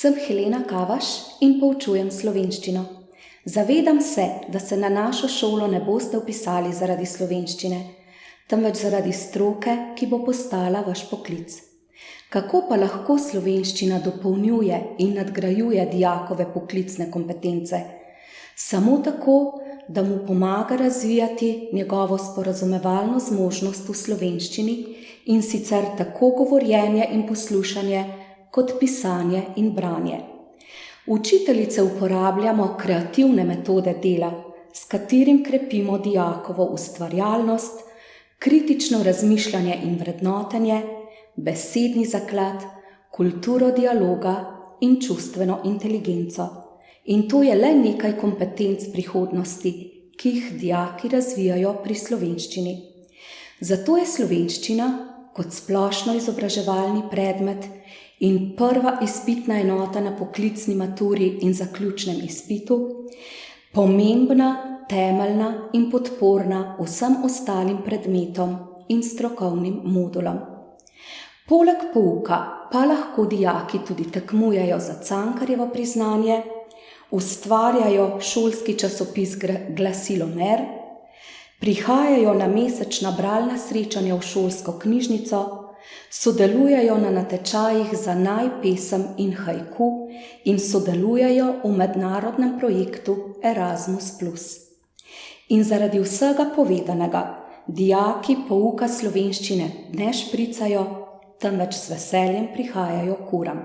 Sem Helena Kavaš in poučujem slovenščino. Zavedam se, da se na našo šolo ne boste vpisali zaradi slovenščine, temveč zaradi stroke, ki bo postala vaš poklic. Kako pa lahko slovenščina dopolnjuje in nadgrajuje dijakove poklicne kompetence? Samo tako, da mu pomaga razvijati njegovo sporazumevalno zmožnost v slovenščini, in sicer tako govorjenje in poslušanje, kot pisanje in branje. Učiteljice uporabljamo kreativne metode dela, s katerim krepimo dijakovo ustvarjalnost, kritično razmišljanje in vrednotenje, besedni zaklad, kulturo dialoga in čustveno inteligenco. In to je le nekaj kompetenc prihodnosti, ki jih dijaki razvijajo pri slovenščini. Zato je slovenščina kot splošno izobraževalni predmet in prva izpitna enota na poklicni maturi in zaključnem izpitu pomembna, temeljna in podporna vsem ostalim predmetom in strokovnim modulom. Poleg pouka pa lahko dijaki tudi tekmujejo za Cankarjevo priznanje, ustvarjajo šolski časopis Glasilomer, prihajajo na mesečna bralna srečanja v šolsko knjižnico, sodelujejo na natečajih za naj, pesem in haiku in sodelujejo v mednarodnem projektu Erasmus+. In zaradi vsega povedanega dijaki pouka slovenščine ne špricajo, temveč z veseljem prihajajo k uram.